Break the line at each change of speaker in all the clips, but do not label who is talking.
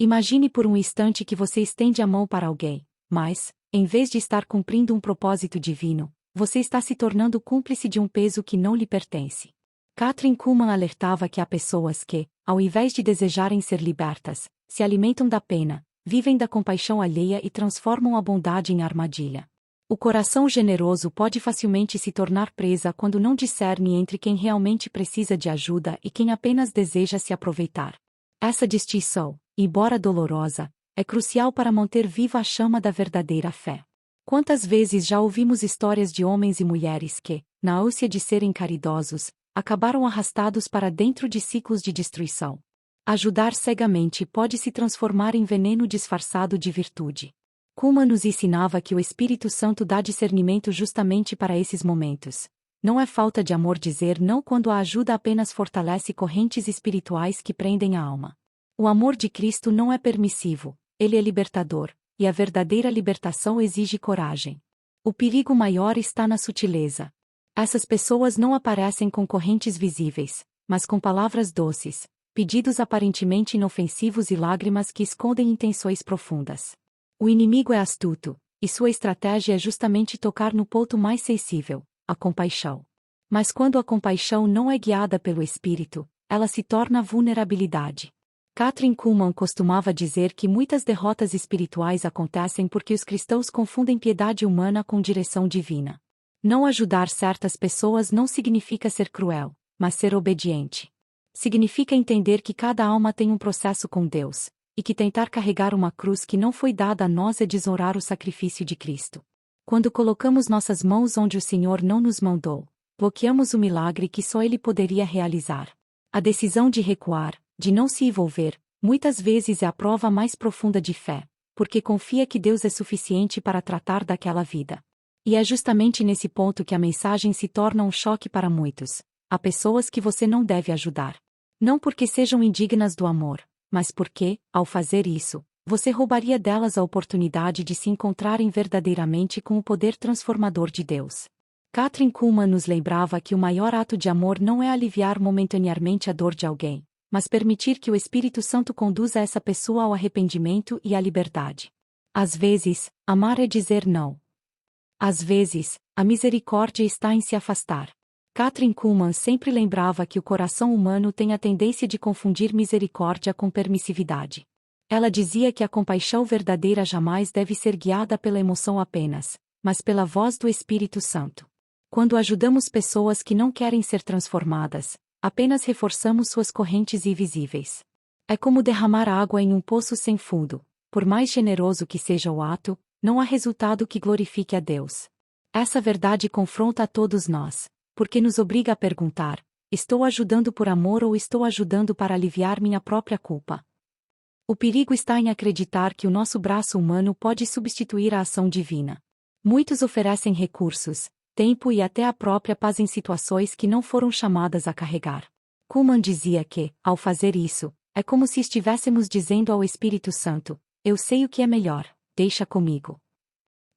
Imagine por um instante que você estende a mão para alguém, mas, em vez de estar cumprindo um propósito divino, você está se tornando cúmplice de um peso que não lhe pertence. Kathryn Kuhlman alertava que há pessoas que, ao invés de desejarem ser libertas, se alimentam da pena, vivem da compaixão alheia e transformam a bondade em armadilha. O coração generoso pode facilmente se tornar presa quando não discerne entre quem realmente precisa de ajuda e quem apenas deseja se aproveitar. Essa distinção, embora dolorosa, é crucial para manter viva a chama da verdadeira fé. Quantas vezes já ouvimos histórias de homens e mulheres que, na ânsia de serem caridosos, acabaram arrastados para dentro de ciclos de destruição. Ajudar cegamente pode se transformar em veneno disfarçado de virtude. Kuhlman nos ensinava que o Espírito Santo dá discernimento justamente para esses momentos. Não é falta de amor dizer não quando a ajuda apenas fortalece correntes espirituais que prendem a alma. O amor de Cristo não é permissivo, ele é libertador, e a verdadeira libertação exige coragem. O perigo maior está na sutileza. Essas pessoas não aparecem com correntes visíveis, mas com palavras doces, pedidos aparentemente inofensivos e lágrimas que escondem intenções profundas. O inimigo é astuto, e sua estratégia é justamente tocar no ponto mais sensível, a compaixão. Mas quando a compaixão não é guiada pelo Espírito, ela se torna vulnerabilidade. Kathryn Kuhlman costumava dizer que muitas derrotas espirituais acontecem porque os cristãos confundem piedade humana com direção divina. Não ajudar certas pessoas não significa ser cruel, mas ser obediente. Significa entender que cada alma tem um processo com Deus, e que tentar carregar uma cruz que não foi dada a nós é desonrar o sacrifício de Cristo. Quando colocamos nossas mãos onde o Senhor não nos mandou, bloqueamos o milagre que só Ele poderia realizar. A decisão de recuar, de não se envolver, muitas vezes é a prova mais profunda de fé, porque confia que Deus é suficiente para tratar daquela vida. E é justamente nesse ponto que a mensagem se torna um choque para muitos. Há pessoas que você não deve ajudar. Não porque sejam indignas do amor, mas porque, ao fazer isso, você roubaria delas a oportunidade de se encontrarem verdadeiramente com o poder transformador de Deus. Kathryn Kuhlman nos lembrava que o maior ato de amor não é aliviar momentaneamente a dor de alguém, mas permitir que o Espírito Santo conduza essa pessoa ao arrependimento e à liberdade. Às vezes, amar é dizer não. Às vezes, a misericórdia está em se afastar. Kathryn Kuhlman sempre lembrava que o coração humano tem a tendência de confundir misericórdia com permissividade. Ela dizia que a compaixão verdadeira jamais deve ser guiada pela emoção apenas, mas pela voz do Espírito Santo. Quando ajudamos pessoas que não querem ser transformadas, apenas reforçamos suas correntes invisíveis. É como derramar água em um poço sem fundo. Por mais generoso que seja o ato, não há resultado que glorifique a Deus. Essa verdade confronta a todos nós, porque nos obriga a perguntar: estou ajudando por amor ou estou ajudando para aliviar minha própria culpa? O perigo está em acreditar que o nosso braço humano pode substituir a ação divina. Muitos oferecem recursos, tempo e até a própria paz em situações que não foram chamadas a carregar. Kuhlman dizia que, ao fazer isso, é como se estivéssemos dizendo ao Espírito Santo: eu sei o que é melhor, deixa comigo.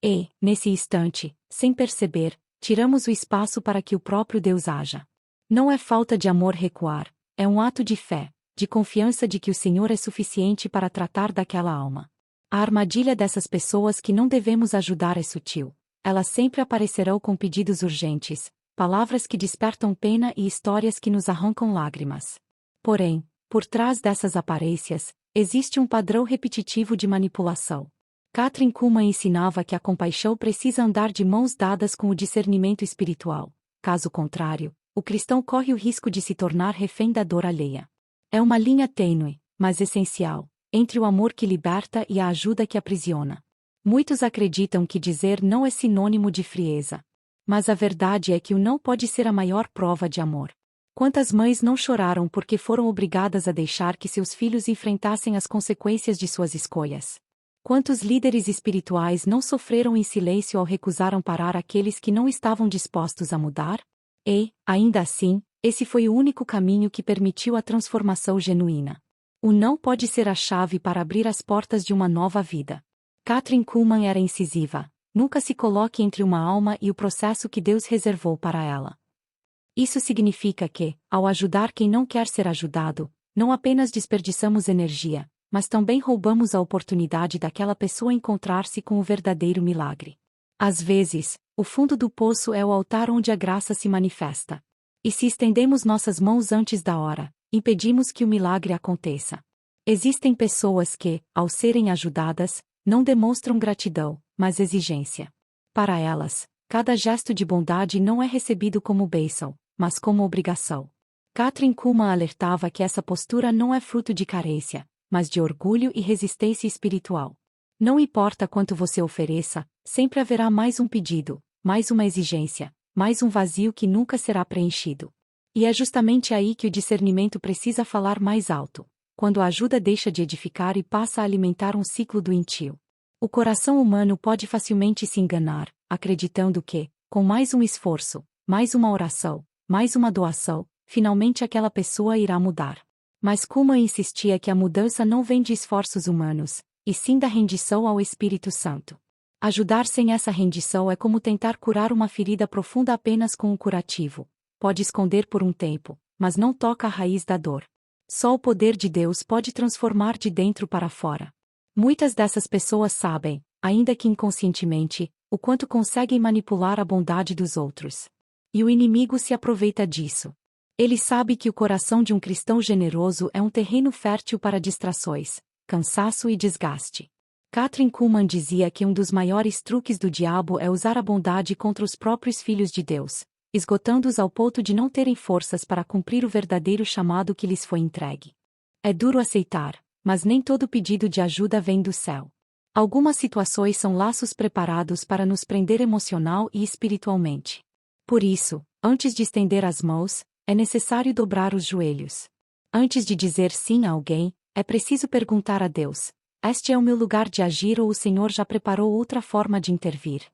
E, nesse instante, sem perceber, tiramos o espaço para que o próprio Deus haja. Não é falta de amor recuar, é um ato de fé, de confiança de que o Senhor é suficiente para tratar daquela alma. A armadilha dessas pessoas que não devemos ajudar é sutil. Elas sempre aparecerão com pedidos urgentes, palavras que despertam pena e histórias que nos arrancam lágrimas. Porém, por trás dessas aparências, existe um padrão repetitivo de manipulação. Kathryn Kuhlman ensinava que a compaixão precisa andar de mãos dadas com o discernimento espiritual. Caso contrário, o cristão corre o risco de se tornar refém da dor alheia. É uma linha tênue, mas essencial, entre o amor que liberta e a ajuda que aprisiona. Muitos acreditam que dizer não é sinônimo de frieza. Mas a verdade é que o não pode ser a maior prova de amor. Quantas mães não choraram porque foram obrigadas a deixar que seus filhos enfrentassem as consequências de suas escolhas? Quantos líderes espirituais não sofreram em silêncio ao recusar amparar aqueles que não estavam dispostos a mudar? E, ainda assim, esse foi o único caminho que permitiu a transformação genuína. O não pode ser a chave para abrir as portas de uma nova vida. Kathryn Kuhlman era incisiva: nunca se coloque entre uma alma e o processo que Deus reservou para ela. Isso significa que, ao ajudar quem não quer ser ajudado, não apenas desperdiçamos energia, mas também roubamos a oportunidade daquela pessoa encontrar-se com o verdadeiro milagre. Às vezes, o fundo do poço é o altar onde a graça se manifesta. E se estendemos nossas mãos antes da hora, impedimos que o milagre aconteça. Existem pessoas que, ao serem ajudadas, não demonstram gratidão, mas exigência. Para elas, cada gesto de bondade não é recebido como bênção, mas como obrigação. Kathryn Kuhlman alertava que essa postura não é fruto de carência, mas de orgulho e resistência espiritual. Não importa quanto você ofereça, sempre haverá mais um pedido, mais uma exigência, mais um vazio que nunca será preenchido. E é justamente aí que o discernimento precisa falar mais alto, quando a ajuda deixa de edificar e passa a alimentar um ciclo doentio. O coração humano pode facilmente se enganar, acreditando que, com mais um esforço, mais uma oração, mais uma doação, finalmente aquela pessoa irá mudar. Mas Kuhlman insistia que a mudança não vem de esforços humanos, e sim da rendição ao Espírito Santo. Ajudar sem essa rendição é como tentar curar uma ferida profunda apenas com um curativo. Pode esconder por um tempo, mas não toca a raiz da dor. Só o poder de Deus pode transformar de dentro para fora. Muitas dessas pessoas sabem, ainda que inconscientemente, o quanto conseguem manipular a bondade dos outros. E o inimigo se aproveita disso. Ele sabe que o coração de um cristão generoso é um terreno fértil para distrações, cansaço e desgaste. Kathryn Kuhlman dizia que um dos maiores truques do diabo é usar a bondade contra os próprios filhos de Deus, esgotando-os ao ponto de não terem forças para cumprir o verdadeiro chamado que lhes foi entregue. É duro aceitar, mas nem todo pedido de ajuda vem do céu. Algumas situações são laços preparados para nos prender emocional e espiritualmente. Por isso, antes de estender as mãos, é necessário dobrar os joelhos. Antes de dizer sim a alguém, é preciso perguntar a Deus: este é o meu lugar de agir ou o Senhor já preparou outra forma de intervir?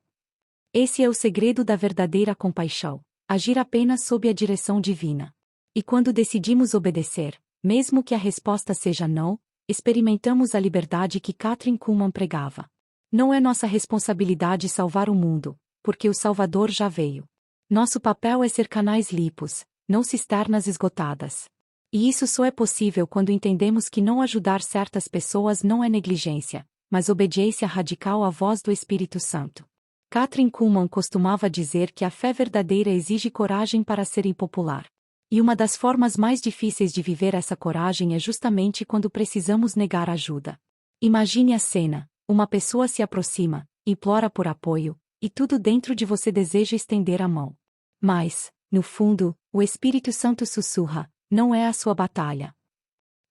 Esse é o segredo da verdadeira compaixão: agir apenas sob a direção divina. E quando decidimos obedecer, mesmo que a resposta seja não, experimentamos a liberdade que Kathryn Kuhlman pregava. Não é nossa responsabilidade salvar o mundo, porque o Salvador já veio. Nosso papel é ser canais limpos, não cisternas esgotadas. E isso só é possível quando entendemos que não ajudar certas pessoas não é negligência, mas obediência radical à voz do Espírito Santo. Kathryn Kuhlman costumava dizer que a fé verdadeira exige coragem para ser impopular. E uma das formas mais difíceis de viver essa coragem é justamente quando precisamos negar ajuda. Imagine a cena: uma pessoa se aproxima, implora por apoio, e tudo dentro de você deseja estender a mão. Mas, no fundo, o Espírito Santo sussurra: não é a sua batalha.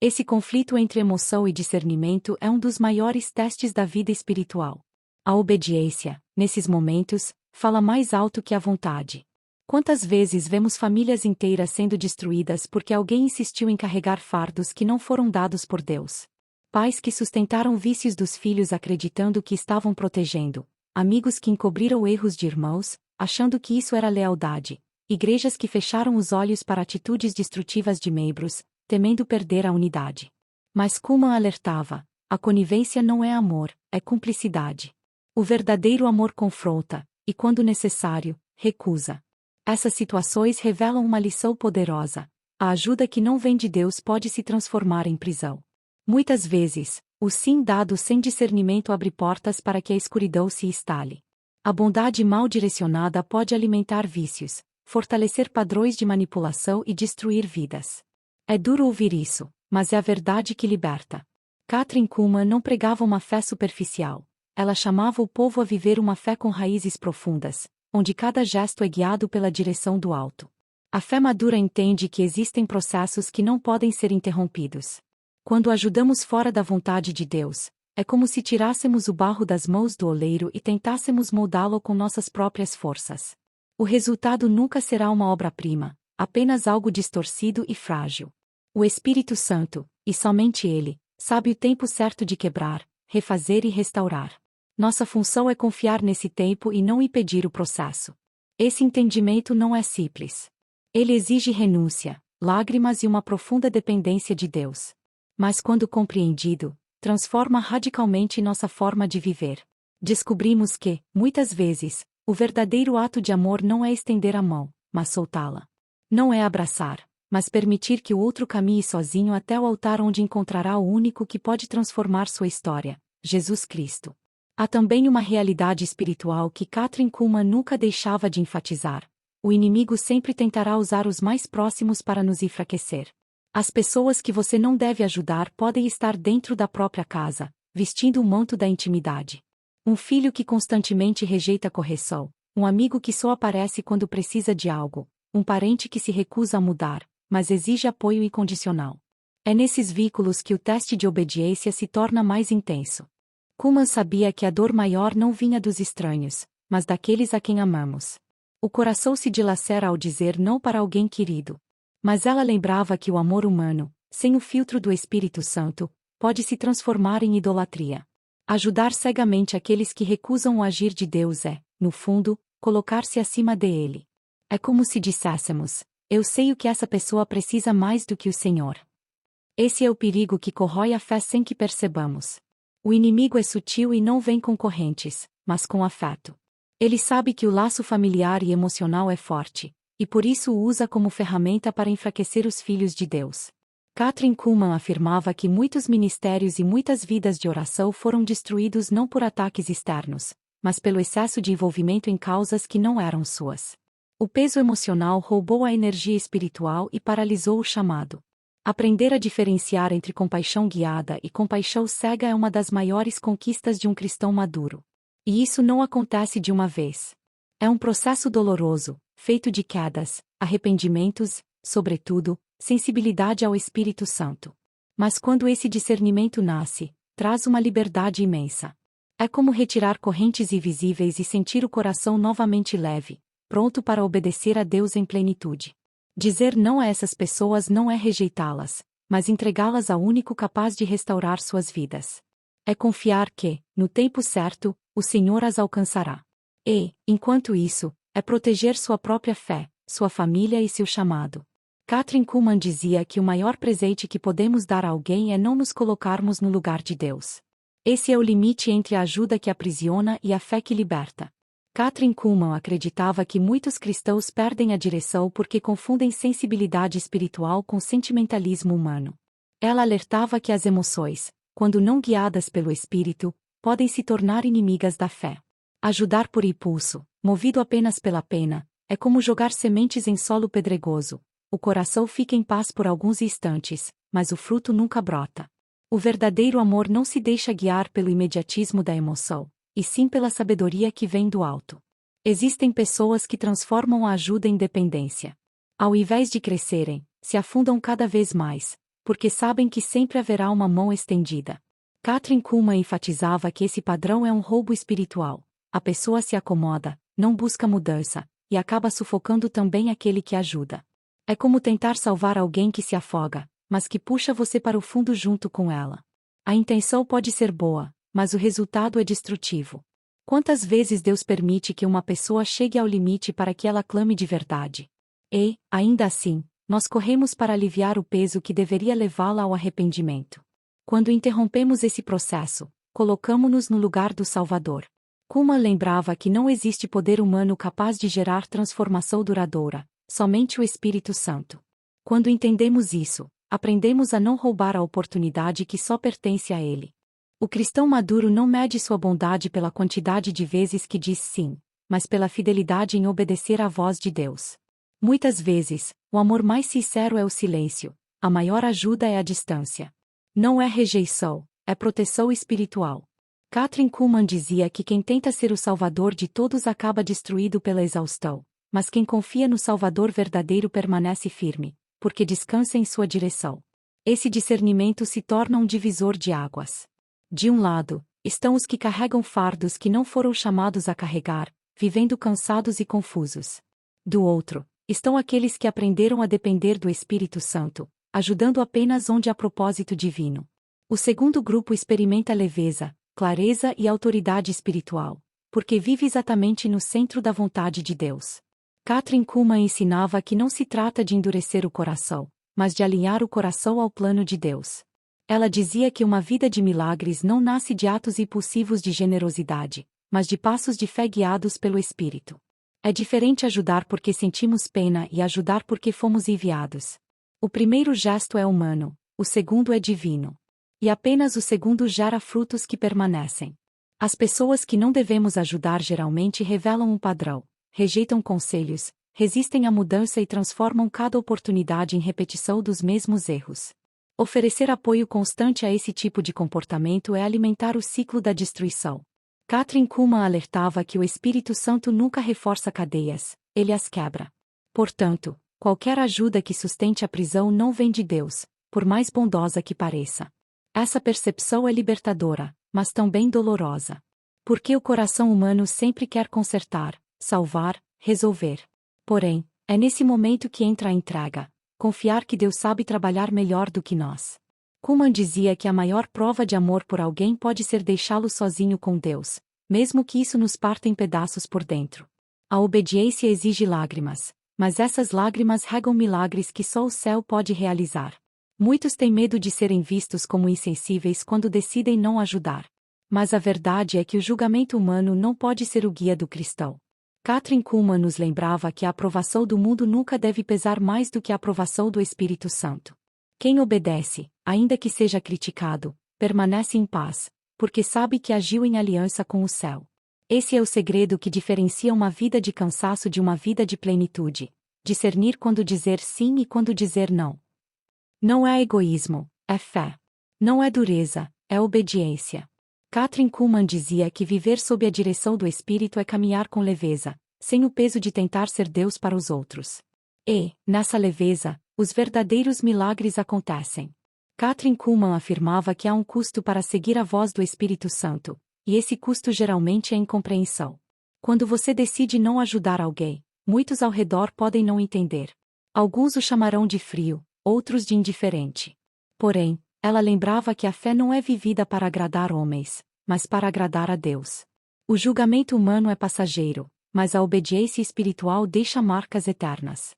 Esse conflito entre emoção e discernimento é um dos maiores testes da vida espiritual. A obediência, nesses momentos, fala mais alto que a vontade. Quantas vezes vemos famílias inteiras sendo destruídas porque alguém insistiu em carregar fardos que não foram dados por Deus? Pais que sustentaram vícios dos filhos acreditando que estavam protegendo, amigos que encobriram erros de irmãos, achando que isso era lealdade, igrejas que fecharam os olhos para atitudes destrutivas de membros, temendo perder a unidade. Mas Kuhlman alertava: a conivência não é amor, é cumplicidade. O verdadeiro amor confronta, e quando necessário, recusa. Essas situações revelam uma lição poderosa: a ajuda que não vem de Deus pode se transformar em prisão. Muitas vezes, o sim dado sem discernimento abre portas para que a escuridão se instale. A bondade mal direcionada pode alimentar vícios, fortalecer padrões de manipulação e destruir vidas. É duro ouvir isso, mas é a verdade que liberta. Kathryn Kuhlman não pregava uma fé superficial. Ela chamava o povo a viver uma fé com raízes profundas, onde cada gesto é guiado pela direção do alto. A fé madura entende que existem processos que não podem ser interrompidos. Quando ajudamos fora da vontade de Deus, é como se tirássemos o barro das mãos do oleiro e tentássemos moldá-lo com nossas próprias forças. O resultado nunca será uma obra-prima, apenas algo distorcido e frágil. O Espírito Santo, e somente Ele, sabe o tempo certo de quebrar, refazer e restaurar. Nossa função é confiar nesse tempo e não impedir o processo. Esse entendimento não é simples. Ele exige renúncia, lágrimas e uma profunda dependência de Deus. Mas quando compreendido, transforma radicalmente nossa forma de viver. Descobrimos que, muitas vezes, o verdadeiro ato de amor não é estender a mão, mas soltá-la. Não é abraçar, mas permitir que o outro caminhe sozinho até o altar onde encontrará o único que pode transformar sua história, Jesus Cristo. Há também uma realidade espiritual que Kathryn Kuhlman nunca deixava de enfatizar. O inimigo sempre tentará usar os mais próximos para nos enfraquecer. As pessoas que você não deve ajudar podem estar dentro da própria casa, vestindo o manto da intimidade. Um filho que constantemente rejeita correção, um amigo que só aparece quando precisa de algo, um parente que se recusa a mudar, mas exige apoio incondicional. É nesses vínculos que o teste de obediência se torna mais intenso. Kuhlman sabia que a dor maior não vinha dos estranhos, mas daqueles a quem amamos. O coração se dilacera ao dizer não para alguém querido. Mas ela lembrava que o amor humano, sem o filtro do Espírito Santo, pode se transformar em idolatria. Ajudar cegamente aqueles que recusam o agir de Deus é, no fundo, colocar-se acima dele. É como se disséssemos: eu sei o que essa pessoa precisa mais do que o Senhor. Esse é o perigo que corrói a fé sem que percebamos. O inimigo é sutil e não vem com correntes, mas com afeto. Ele sabe que o laço familiar e emocional é forte, e por isso o usa como ferramenta para enfraquecer os filhos de Deus. Kathryn Kuhlman afirmava que muitos ministérios e muitas vidas de oração foram destruídos não por ataques externos, mas pelo excesso de envolvimento em causas que não eram suas. O peso emocional roubou a energia espiritual e paralisou o chamado. Aprender a diferenciar entre compaixão guiada e compaixão cega é uma das maiores conquistas de um cristão maduro. E isso não acontece de uma vez. É um processo doloroso, feito de quedas, arrependimentos, sobretudo, sensibilidade ao Espírito Santo. Mas quando esse discernimento nasce, traz uma liberdade imensa. É como retirar correntes invisíveis e sentir o coração novamente leve, pronto para obedecer a Deus em plenitude. Dizer não a essas pessoas não é rejeitá-las, mas entregá-las ao único capaz de restaurar suas vidas. É confiar que, no tempo certo, o Senhor as alcançará. E, enquanto isso, é proteger sua própria fé, sua família e seu chamado. Kathryn Kuhlman dizia que o maior presente que podemos dar a alguém é não nos colocarmos no lugar de Deus. Esse é o limite entre a ajuda que aprisiona e a fé que liberta. Kathryn Kuhlman acreditava que muitos cristãos perdem a direção porque confundem sensibilidade espiritual com sentimentalismo humano. Ela alertava que as emoções, quando não guiadas pelo Espírito, podem se tornar inimigas da fé. Ajudar por impulso, movido apenas pela pena, é como jogar sementes em solo pedregoso. O coração fica em paz por alguns instantes, mas o fruto nunca brota. O verdadeiro amor não se deixa guiar pelo imediatismo da emoção, e sim pela sabedoria que vem do alto. Existem pessoas que transformam a ajuda em dependência. Ao invés de crescerem, se afundam cada vez mais, porque sabem que sempre haverá uma mão estendida. Kathryn Kuhlman enfatizava que esse padrão é um roubo espiritual. A pessoa se acomoda, não busca mudança, e acaba sufocando também aquele que ajuda. É como tentar salvar alguém que se afoga, mas que puxa você para o fundo junto com ela. A intenção pode ser boa, mas o resultado é destrutivo. Quantas vezes Deus permite que uma pessoa chegue ao limite para que ela clame de verdade? E, ainda assim, nós corremos para aliviar o peso que deveria levá-la ao arrependimento. Quando interrompemos esse processo, colocamo-nos no lugar do Salvador. Kuhlman lembrava que não existe poder humano capaz de gerar transformação duradoura, somente o Espírito Santo. Quando entendemos isso, aprendemos a não roubar a oportunidade que só pertence a Ele. O cristão maduro não mede sua bondade pela quantidade de vezes que diz sim, mas pela fidelidade em obedecer à voz de Deus. Muitas vezes, o amor mais sincero é o silêncio, a maior ajuda é a distância. Não é rejeição, é proteção espiritual. Kathryn Kuhlman dizia que quem tenta ser o salvador de todos acaba destruído pela exaustão, mas quem confia no Salvador verdadeiro permanece firme, porque descansa em sua direção. Esse discernimento se torna um divisor de águas. De um lado, estão os que carregam fardos que não foram chamados a carregar, vivendo cansados e confusos. Do outro, estão aqueles que aprenderam a depender do Espírito Santo, ajudando apenas onde há propósito divino. O segundo grupo experimenta leveza, clareza e autoridade espiritual, porque vive exatamente no centro da vontade de Deus. Kathryn Kuhlman ensinava que não se trata de endurecer o coração, mas de alinhar o coração ao plano de Deus. Ela dizia que uma vida de milagres não nasce de atos impulsivos de generosidade, mas de passos de fé guiados pelo Espírito. É diferente ajudar porque sentimos pena e ajudar porque fomos enviados. O primeiro gesto é humano, o segundo é divino. E apenas o segundo gera frutos que permanecem. As pessoas que não devemos ajudar geralmente revelam um padrão, rejeitam conselhos, resistem à mudança e transformam cada oportunidade em repetição dos mesmos erros. Oferecer apoio constante a esse tipo de comportamento é alimentar o ciclo da destruição. Kathryn Kuhlman alertava que o Espírito Santo nunca reforça cadeias, ele as quebra. Portanto, qualquer ajuda que sustente a prisão não vem de Deus, por mais bondosa que pareça. Essa percepção é libertadora, mas também dolorosa. Porque o coração humano sempre quer consertar, salvar, resolver. Porém, é nesse momento que entra a entrega, confiar que Deus sabe trabalhar melhor do que nós. Kuhlman dizia que a maior prova de amor por alguém pode ser deixá-lo sozinho com Deus, mesmo que isso nos parta em pedaços por dentro. A obediência exige lágrimas, mas essas lágrimas regam milagres que só o céu pode realizar. Muitos têm medo de serem vistos como insensíveis quando decidem não ajudar. Mas a verdade é que o julgamento humano não pode ser o guia do cristão. Kathryn Kuhlman nos lembrava que a aprovação do mundo nunca deve pesar mais do que a aprovação do Espírito Santo. Quem obedece, ainda que seja criticado, permanece em paz, porque sabe que agiu em aliança com o céu. Esse é o segredo que diferencia uma vida de cansaço de uma vida de plenitude, discernir quando dizer sim e quando dizer não. Não é egoísmo, é fé. Não é dureza, é obediência. Kathryn Kuhlman dizia que viver sob a direção do Espírito é caminhar com leveza, sem o peso de tentar ser Deus para os outros. E, nessa leveza, os verdadeiros milagres acontecem. Kathryn Kuhlman afirmava que há um custo para seguir a voz do Espírito Santo, e esse custo geralmente é incompreensão. Quando você decide não ajudar alguém, muitos ao redor podem não entender. Alguns o chamarão de frio, outros de indiferente. Porém, ela lembrava que a fé não é vivida para agradar homens, mas para agradar a Deus. O julgamento humano é passageiro, mas a obediência espiritual deixa marcas eternas.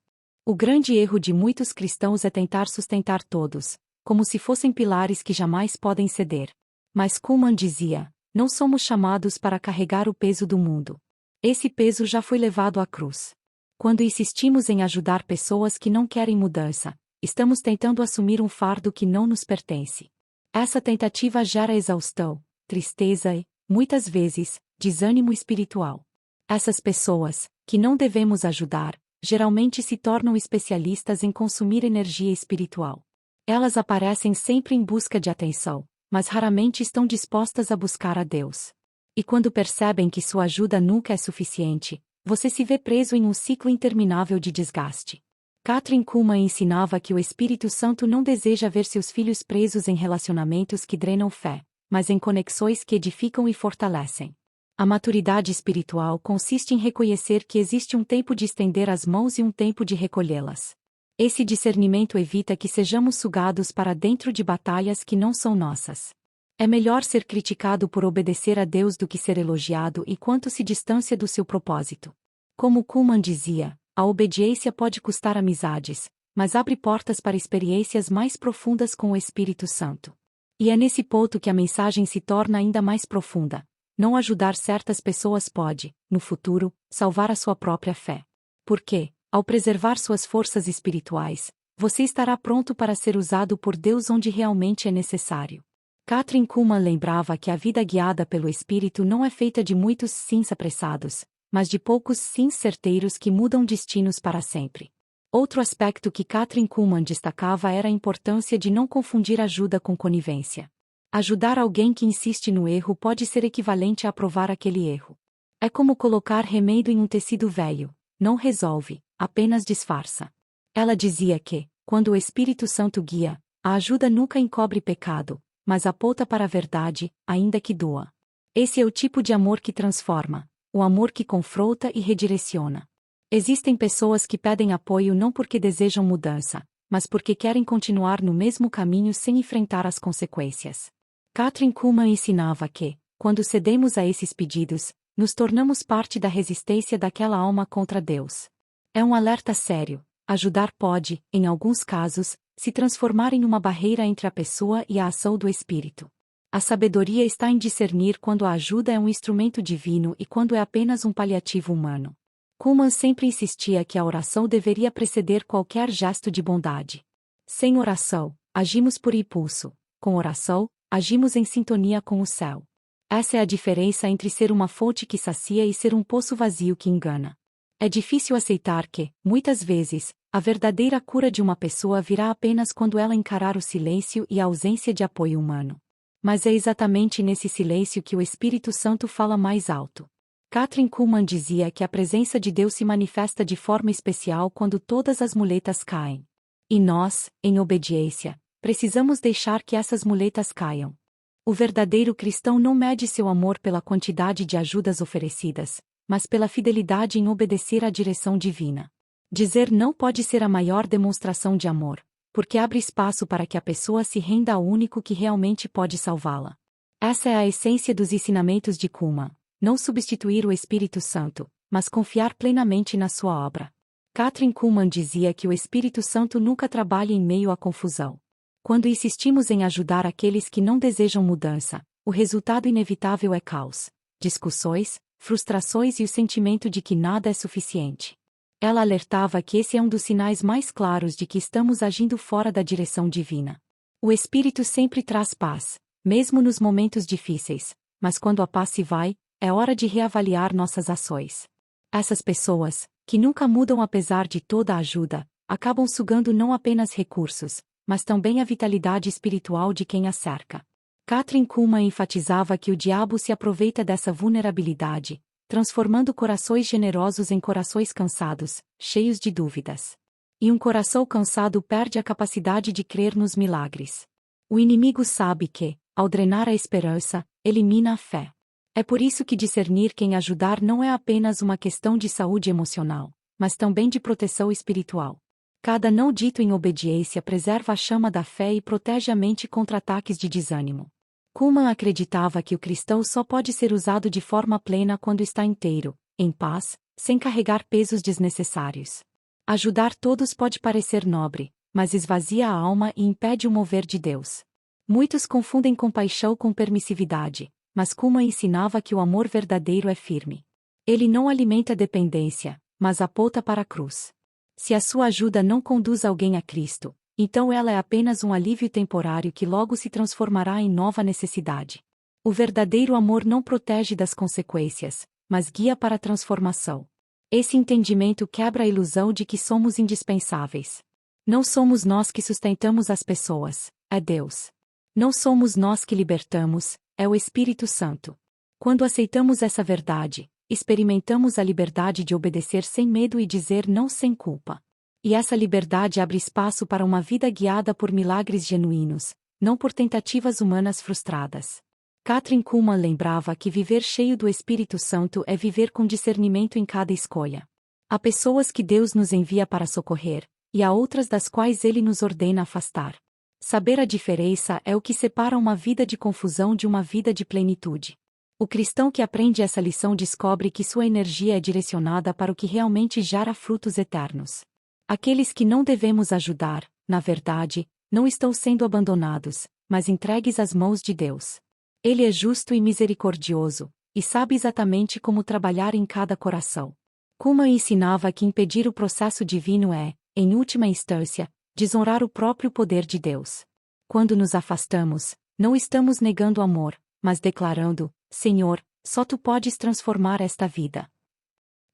O grande erro de muitos cristãos é tentar sustentar todos, como se fossem pilares que jamais podem ceder. Mas Kuhlman dizia, não somos chamados para carregar o peso do mundo. Esse peso já foi levado à cruz. Quando insistimos em ajudar pessoas que não querem mudança, estamos tentando assumir um fardo que não nos pertence. Essa tentativa gera exaustão, tristeza e, muitas vezes, desânimo espiritual. Essas pessoas, que não devemos ajudar, geralmente se tornam especialistas em consumir energia espiritual. Elas aparecem sempre em busca de atenção, mas raramente estão dispostas a buscar a Deus. E quando percebem que sua ajuda nunca é suficiente, você se vê preso em um ciclo interminável de desgaste. Kathryn Kuhlman ensinava que o Espírito Santo não deseja ver seus filhos presos em relacionamentos que drenam fé, mas em conexões que edificam e fortalecem. A maturidade espiritual consiste em reconhecer que existe um tempo de estender as mãos e um tempo de recolhê-las. Esse discernimento evita que sejamos sugados para dentro de batalhas que não são nossas. É melhor ser criticado por obedecer a Deus do que ser elogiado e quanto se distancia do seu propósito. Como Kuhlman dizia, a obediência pode custar amizades, mas abre portas para experiências mais profundas com o Espírito Santo. E é nesse ponto que a mensagem se torna ainda mais profunda. Não ajudar certas pessoas pode, no futuro, salvar a sua própria fé. Porque, ao preservar suas forças espirituais, você estará pronto para ser usado por Deus onde realmente é necessário. Kathryn Kuhlman lembrava que a vida guiada pelo Espírito não é feita de muitos sims apressados, mas de poucos sims certeiros que mudam destinos para sempre. Outro aspecto que Kathryn Kuhlman destacava era a importância de não confundir ajuda com conivência. Ajudar alguém que insiste no erro pode ser equivalente a aprovar aquele erro. É como colocar remendo em um tecido velho, não resolve, apenas disfarça. Ela dizia que, quando o Espírito Santo guia, a ajuda nunca encobre pecado, mas aponta para a verdade, ainda que doa. Esse é o tipo de amor que transforma, o amor que confronta e redireciona. Existem pessoas que pedem apoio não porque desejam mudança, mas porque querem continuar no mesmo caminho sem enfrentar as consequências. Kathryn Kuhlman ensinava que, quando cedemos a esses pedidos, nos tornamos parte da resistência daquela alma contra Deus. É um alerta sério. Ajudar pode, em alguns casos, se transformar em uma barreira entre a pessoa e a ação do Espírito. A sabedoria está em discernir quando a ajuda é um instrumento divino e quando é apenas um paliativo humano. Kuhlman sempre insistia que a oração deveria preceder qualquer gesto de bondade. Sem oração, agimos por impulso. Com oração, agimos em sintonia com o céu. Essa é a diferença entre ser uma fonte que sacia e ser um poço vazio que engana. É difícil aceitar que, muitas vezes, a verdadeira cura de uma pessoa virá apenas quando ela encarar o silêncio e a ausência de apoio humano. Mas é exatamente nesse silêncio que o Espírito Santo fala mais alto. Kathryn Kuhlman dizia que a presença de Deus se manifesta de forma especial quando todas as muletas caem. E nós, em obediência, precisamos deixar que essas muletas caiam. O verdadeiro cristão não mede seu amor pela quantidade de ajudas oferecidas, mas pela fidelidade em obedecer à direção divina. Dizer não pode ser a maior demonstração de amor, porque abre espaço para que a pessoa se renda ao único que realmente pode salvá-la. Essa é a essência dos ensinamentos de Kuhlman. Não substituir o Espírito Santo, mas confiar plenamente na sua obra. Kathryn Kuhlman dizia que o Espírito Santo nunca trabalha em meio à confusão. Quando insistimos em ajudar aqueles que não desejam mudança, o resultado inevitável é caos, discussões, frustrações e o sentimento de que nada é suficiente. Ela alertava que esse é um dos sinais mais claros de que estamos agindo fora da direção divina. O Espírito sempre traz paz, mesmo nos momentos difíceis, mas quando a paz se vai, é hora de reavaliar nossas ações. Essas pessoas, que nunca mudam apesar de toda a ajuda, acabam sugando não apenas recursos, mas também a vitalidade espiritual de quem a cerca. Kathryn Kuhlman enfatizava que o diabo se aproveita dessa vulnerabilidade, transformando corações generosos em corações cansados, cheios de dúvidas. E um coração cansado perde a capacidade de crer nos milagres. O inimigo sabe que, ao drenar a esperança, elimina a fé. É por isso que discernir quem ajudar não é apenas uma questão de saúde emocional, mas também de proteção espiritual. Cada não dito em obediência preserva a chama da fé e protege a mente contra ataques de desânimo. Kuhlman acreditava que o cristão só pode ser usado de forma plena quando está inteiro, em paz, sem carregar pesos desnecessários. Ajudar todos pode parecer nobre, mas esvazia a alma e impede o mover de Deus. Muitos confundem compaixão com permissividade, mas Kuhlman ensinava que o amor verdadeiro é firme. Ele não alimenta dependência, mas aponta para a cruz. Se a sua ajuda não conduz alguém a Cristo, então ela é apenas um alívio temporário que logo se transformará em nova necessidade. O verdadeiro amor não protege das consequências, mas guia para a transformação. Esse entendimento quebra a ilusão de que somos indispensáveis. Não somos nós que sustentamos as pessoas, é Deus. Não somos nós que libertamos, é o Espírito Santo. Quando aceitamos essa verdade, experimentamos a liberdade de obedecer sem medo e dizer não sem culpa. E essa liberdade abre espaço para uma vida guiada por milagres genuínos, não por tentativas humanas frustradas. Kathryn Kuhlman lembrava que viver cheio do Espírito Santo é viver com discernimento em cada escolha. Há pessoas que Deus nos envia para socorrer, e há outras das quais Ele nos ordena afastar. Saber a diferença é o que separa uma vida de confusão de uma vida de plenitude. O cristão que aprende essa lição descobre que sua energia é direcionada para o que realmente gera frutos eternos. Aqueles que não devemos ajudar, na verdade, não estão sendo abandonados, mas entregues às mãos de Deus. Ele é justo e misericordioso, e sabe exatamente como trabalhar em cada coração. Kuhlman ensinava que impedir o processo divino é, em última instância, desonrar o próprio poder de Deus. Quando nos afastamos, não estamos negando amor, mas declarando: Senhor, só Tu podes transformar esta vida.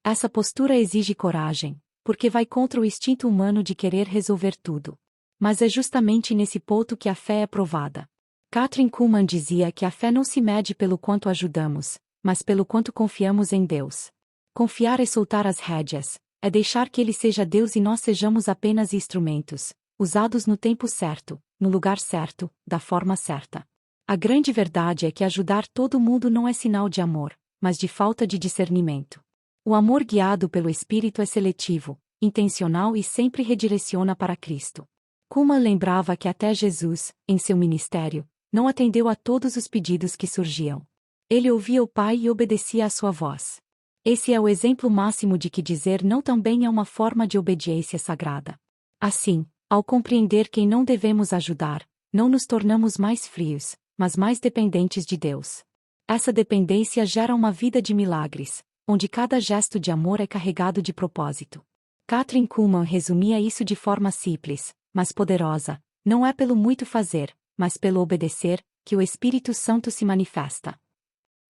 Essa postura exige coragem, porque vai contra o instinto humano de querer resolver tudo. Mas é justamente nesse ponto que a fé é provada. Kathryn Kuhlman dizia que a fé não se mede pelo quanto ajudamos, mas pelo quanto confiamos em Deus. Confiar é soltar as rédeas, é deixar que Ele seja Deus e nós sejamos apenas instrumentos, usados no tempo certo, no lugar certo, da forma certa. A grande verdade é que ajudar todo mundo não é sinal de amor, mas de falta de discernimento. O amor guiado pelo Espírito é seletivo, intencional e sempre redireciona para Cristo. Kuhlman lembrava que até Jesus, em seu ministério, não atendeu a todos os pedidos que surgiam. Ele ouvia o Pai e obedecia à sua voz. Esse é o exemplo máximo de que dizer não também é uma forma de obediência sagrada. Assim, ao compreender quem não devemos ajudar, não nos tornamos mais frios, mas mais dependentes de Deus. Essa dependência gera uma vida de milagres, onde cada gesto de amor é carregado de propósito. Kathryn Kuhlman resumia isso de forma simples: mas poderosa, não é pelo muito fazer, mas pelo obedecer, que o Espírito Santo se manifesta.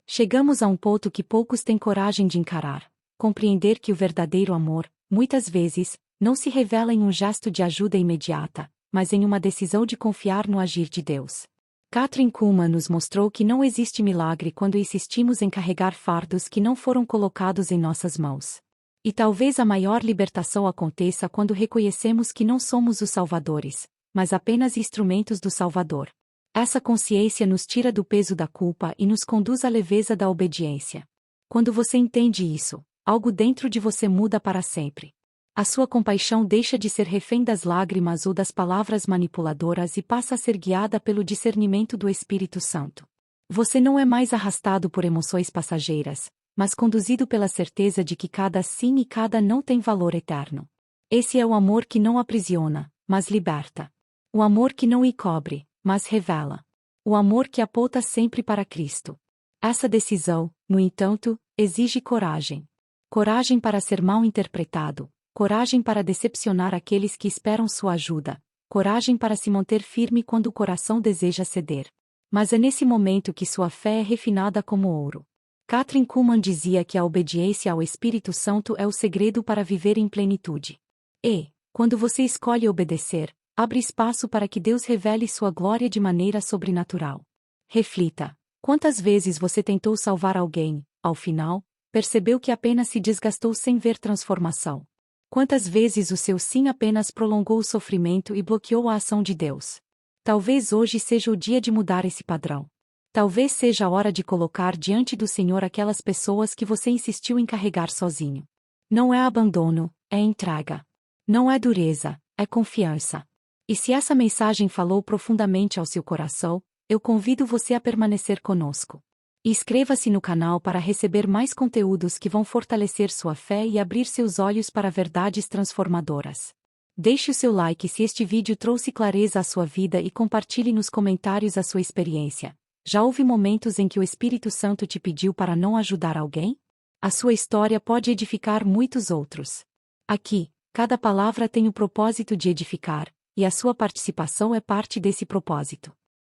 Chegamos a um ponto que poucos têm coragem de encarar, compreender que o verdadeiro amor, muitas vezes, não se revela em um gesto de ajuda imediata, mas em uma decisão de confiar no agir de Deus. Kathryn Kuhlman nos mostrou que não existe milagre quando insistimos em carregar fardos que não foram colocados em nossas mãos. E talvez a maior libertação aconteça quando reconhecemos que não somos os salvadores, mas apenas instrumentos do Salvador. Essa consciência nos tira do peso da culpa e nos conduz à leveza da obediência. Quando você entende isso, algo dentro de você muda para sempre. A sua compaixão deixa de ser refém das lágrimas ou das palavras manipuladoras e passa a ser guiada pelo discernimento do Espírito Santo. Você não é mais arrastado por emoções passageiras, mas conduzido pela certeza de que cada sim e cada não tem valor eterno. Esse é o amor que não aprisiona, mas liberta. O amor que não encobre, mas revela. O amor que aponta sempre para Cristo. Essa decisão, no entanto, exige coragem. Coragem para ser mal interpretado, coragem para decepcionar aqueles que esperam sua ajuda, coragem para se manter firme quando o coração deseja ceder. Mas é nesse momento que sua fé é refinada como ouro. Kathryn Kuhlman dizia que a obediência ao Espírito Santo é o segredo para viver em plenitude. E, quando você escolhe obedecer, abre espaço para que Deus revele sua glória de maneira sobrenatural. Reflita: quantas vezes você tentou salvar alguém, ao final, percebeu que apenas se desgastou sem ver transformação? Quantas vezes o seu sim apenas prolongou o sofrimento e bloqueou a ação de Deus? Talvez hoje seja o dia de mudar esse padrão. Talvez seja a hora de colocar diante do Senhor aquelas pessoas que você insistiu em carregar sozinho. Não é abandono, é entrega. Não é dureza, é confiança. E se essa mensagem falou profundamente ao seu coração, eu convido você a permanecer conosco. Inscreva-se no canal para receber mais conteúdos que vão fortalecer sua fé e abrir seus olhos para verdades transformadoras. Deixe o seu like se este vídeo trouxe clareza à sua vida e compartilhe nos comentários a sua experiência. Já houve momentos em que o Espírito Santo te pediu para não ajudar alguém? A sua história pode edificar muitos outros. Aqui, cada palavra tem o propósito de edificar, e a sua participação é parte desse propósito.